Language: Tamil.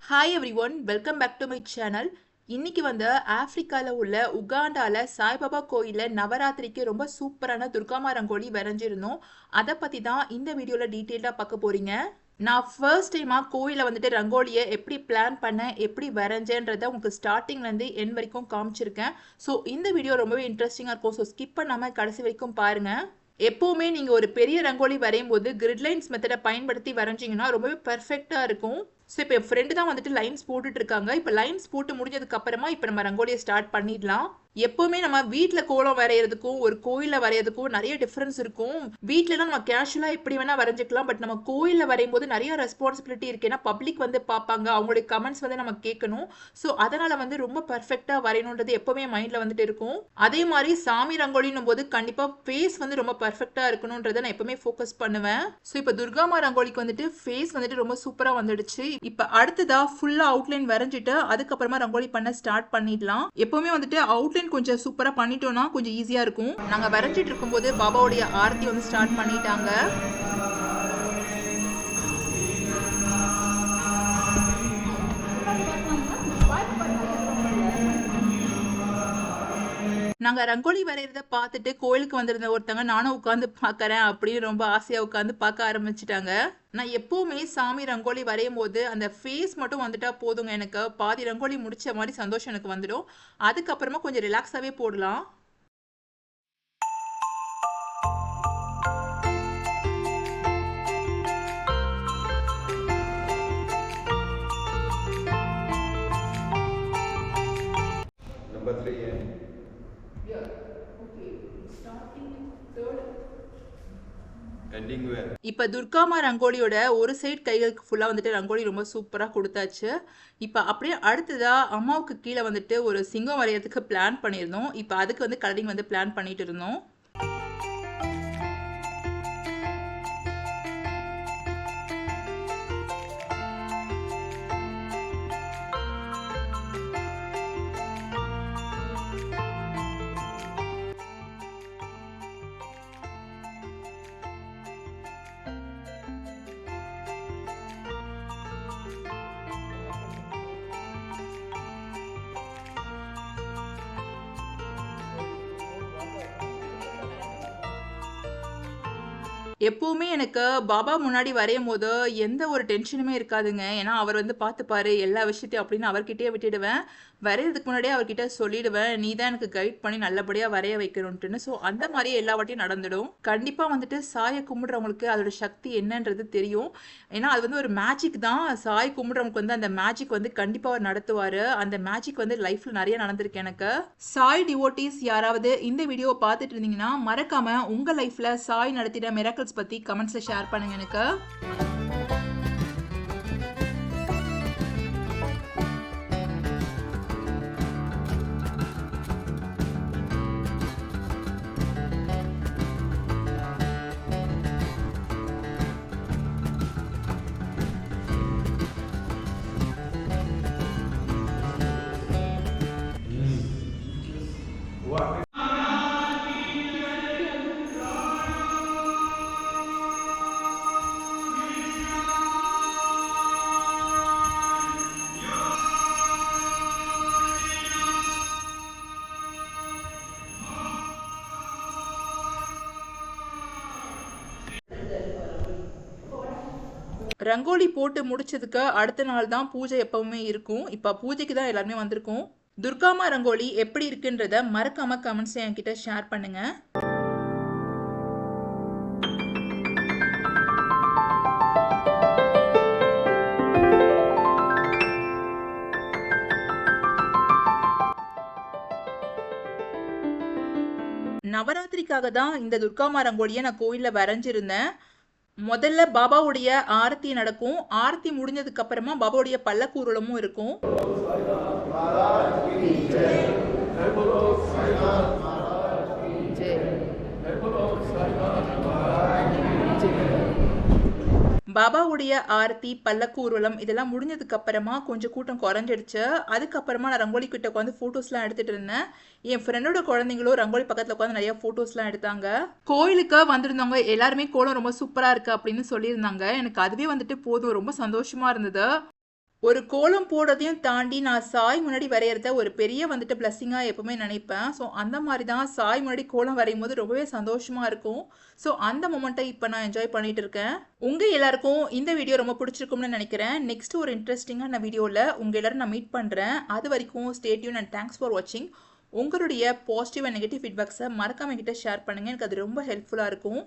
Hi everyone, welcome back to my channel. இன்னைக்கு வந்து ஆப்பிரிக்காவில் உள்ள உகாண்டால சாய்பாபா கோயிலில் நவராத்திரிக்கு ரொம்ப சூப்பரான துர்காமா ரங்கோலி வரைஞ்சிருந்தோம். அதை பற்றி தான் இந்த வீடியோவில் டீட்டெயிலாக பார்க்க போறீங்க. நான் ஃபர்ஸ்ட் டைமாக கோயிலில் வந்துட்டு ரங்கோலியை எப்படி பிளான் பண்ணேன், எப்படி வரைஞ்சேன்றதை உங்களுக்கு ஸ்டார்டிங்லேருந்து எண்ட் வரைக்கும் காமிச்சிருக்கேன். ஸோ இந்த வீடியோ ரொம்பவே இன்ட்ரெஸ்டிங்காக இருக்கும். ஸோ ஸ்கிப் பண்ணாமல் கடைசி வரைக்கும் பாருங்கள். எப்போவுமே நீங்கள் ஒரு பெரிய ரங்கோலி வரையும் போது கிரிட்லைன்ஸ் மெத்தடை பயன்படுத்தி வரைஞ்சிங்கன்னா ரொம்பவே பர்ஃபெக்டாக இருக்கும். ஸோ இப்போ என் ஃப்ரெண்டு தான் வந்துட்டு லைன்ஸ் போட்டுட்டு இருக்காங்க. இப்போ லைன்ஸ் போட்டு முடிஞ்சதுக்கு அப்புறமா இப்போ நம்ம ரங்கோலியை ஸ்டார்ட் பண்ணிடலாம். எப்போவுமே நம்ம வீட்டில் கோலம் வரைகிறதுக்கும் ஒரு கோயிலில் வரைகிறதுக்கும் நிறைய டிஃப்ரென்ஸ் இருக்கும். வீட்டிலலாம் நம்ம கேஷுவலாக எப்படி வேணால் வரைஞ்சிக்கலாம். பட் நம்ம கோயிலில் வரையும் போது நிறைய ரெஸ்பான்சிபிலிட்டி இருக்குது. ஏன்னா பப்ளிக் வந்து பார்ப்பாங்க, அவங்களுடைய கமெண்ட்ஸ் வந்து நம்ம கேட்கணும். ஸோ அதனால் வந்து ரொம்ப பர்ஃபெக்டாக வரையணுன்றது எப்போவுமே மைண்டில் வந்துட்டு இருக்கும். அதே மாதிரி சாமி ரங்கோலின்னும் போது கண்டிப்பாக ஃபேஸ் வந்து ரொம்ப பர்ஃபெக்டாக இருக்கணுன்றதை நான் எப்பவுமே ஃபோக்கஸ் பண்ணுவேன். ஸோ இப்போ துர்காமா ரங்கோலிக்கு வந்துட்டு ஃபேஸ் வந்துட்டு ரொம்ப சூப்பராக வந்துடுச்சு. இப்போ அடுத்ததா ஃபுல்லாக அவுட்லைன் வரைஞ்சிட்டு அதுக்கப்புறமா ரங்கோலி பண்ண ஸ்டார்ட் பண்ணிடலாம். எப்பவுமே வந்துட்டு அவுட்லைன் கொஞ்சம் சூப்பரா பண்ணிட்டோம்னா கொஞ்சம் ஈஸியா இருக்கும். நாங்க வரைஞ்சிட்டு இருக்கும்போது பாபாவுடைய ஆரத்தி வந்து ஸ்டார்ட் பண்ணிட்டாங்க. நாங்க ரங்கோலி வரைகிறத பார்த்துட்டு கோயிலுக்கு வந்திருந்த ஒருத்தங்க நானும் உட்காந்து பார்க்கறேன் அப்படின்னு ரொம்ப ஆசையா உட்காந்து பார்க்க ஆரம்பிச்சிட்டாங்க. நான் எப்பவுமே சாமி ரங்கோலி வரையும் போது அந்த ஃபேஸ் மட்டும் வந்துட்டா போதுங்க, எனக்கு பாதி ரங்கோலி முடிச்ச மாதிரி சந்தோஷம் எனக்கு வந்துடும். அதுக்கப்புறமா கொஞ்சம் ரிலாக்ஸாவே போடலாம். Number 3, yeah. Ending where? இப்போ துர்காமா ரங்கோலியோட ஒரு சைடு கைகளுக்கு ஃபுல்லாக வந்துட்டு ரங்கோலி ரொம்ப சூப்பராக கொடுத்தாச்சு. இப்போ அப்படியே அடுத்ததா அம்மாவுக்கு கீழே வந்துட்டு ஒரு சிங்கம் வரையறதுக்கு பிளான் பண்ணியிருந்தோம். இப்போ அதுக்கு வந்து கலரிங் வந்து பிளான் பண்ணிட்டு இருந்தோம். எப்பவுமே எனக்கு பாபா முன்னாடி வரையும் போது எந்த ஒரு டென்ஷனுமே இருக்காதுங்க. ஏன்னா அவர் வந்து பார்த்துப்பாரு எல்லா விஷயத்தையும் அப்படின்னு அவர்கிட்டயே விட்டுடுவேன். வரைகிறதுக்கு முன்னாடியே அவர்கிட்ட சொல்லிடுவேன், நீ தான் எனக்கு கைட் பண்ணி நல்லபடியாக வரைய வைக்கணும்ட்டுன்னு. ஸோ அந்த மாதிரியே எல்லா வாட்டியும் நடந்துடும். கண்டிப்பாக வந்துட்டு சாயை கும்பிட்றவங்களுக்கு அதோட சக்தி என்னன்றது தெரியும். ஏன்னா அது வந்து ஒரு மேஜிக் தான். சாய் கும்பிட்றவங்களுக்கு வந்து அந்த மேஜிக் வந்து கண்டிப்பாக அவர் நடத்துவார். அந்த மேஜிக் வந்து லைஃப்பில் நிறைய நடந்திருக்கு எனக்கு. சாய் டிவோட்டீஸ் யாராவது இந்த வீடியோவை பார்த்துட்டு இருந்தீங்கன்னா மறக்காம உங்கள் லைஃப்பில் சாய் நடத்திட மிராக்கிள்ஸ் பற்றி கமெண்ட்ஸில் ஷேர் பண்ணுங்க எனக்கு. What? ரங்கோலி போட்டு முடிச்சதுக்கு அடுத்த நாள் தான் பூஜை எப்பவுமே இருக்கும். இப்போ பூஜைக்கு தான் எல்லாருமே வந்திருக்கோம். துர்காமா ரங்கோலி எப்படி இருக்குன்றத மறக்காம கமெண்ட்ஸ் என்கிட்ட ஷேர் பண்ணுங்க. நவராத்திரிக்காக தான் இந்த துர்காமா ரங்கோலியை நான் கோயிலில் வரைஞ்சிருந்தேன். முதல்ல பாபாவுடைய ஆரத்தி நடக்கும். ஆரத்தி முடிஞ்சதுக்கு அப்புறமா பாபாவுடைய பல்லக்கூரலமும் இருக்கும். பாபாவுடைய ஆரத்தி பல்லக்கூரலம் இதெல்லாம் முடிஞ்சதுக்கு அப்புறமா கொஞ்சம் கூட்டம் குறைஞ்சிடுச்சு. அதுக்கப்புறமா நான் ரங்கோலி கிட்ட உட்காந்து ஃபோட்டோஸ்லாம் எடுத்துட்டு இருந்தேன். என் ஃப்ரெண்டோட குழந்தைங்களும் ரங்கோலி பக்கத்தில் உட்காந்து நிறைய ஃபோட்டோஸ்லாம் எடுத்தாங்க. கோயிலுக்கு வந்திருந்தவங்க எல்லாருமே கோலம் ரொம்ப சூப்பராக இருக்கு அப்படின்னு சொல்லியிருந்தாங்க. எனக்கு அதுவே வந்துட்டு போதும், ரொம்ப சந்தோஷமா இருந்தது. ஒரு கோலம் போடுறதையும் தாண்டி நான் சாய் முன்னாடி வரையறத ஒரு பெரிய வந்துட்டு பிளஸ்ஸிங்காக எப்பவுமே நினைப்பேன். ஸோ அந்த மாதிரி தான் சாய் முன்னாடி கோலம் வரையும் போது ரொம்பவே சந்தோஷமா இருக்கும். ஸோ அந்த மொமெண்ட்டை இப்போ நான் என்ஜாய் பண்ணிட்டு இருக்கேன். உங்கள் எல்லாருக்கும் இந்த வீடியோ ரொம்ப பிடிச்சிருக்கும்னு நினைக்கிறேன். நெக்ஸ்ட் ஒரு இன்ட்ரெஸ்டிங்கான வீடியோவில் உங்கள் எல்லாரும் நான் மீட் பண்ணுறேன். அது வரைக்கும் stay tune and thanks for வாட்சிங். உங்களுடைய பாசிட்டிவ் அண்ட் நெகட்டிவ் ஃபீட்பேக்ஸை மறக்காம என்கிட்ட ஷேர் பண்ணுங்கள். எனக்கு அது ரொம்ப ஹெல்ப்ஃபுல்லாக இருக்கும்.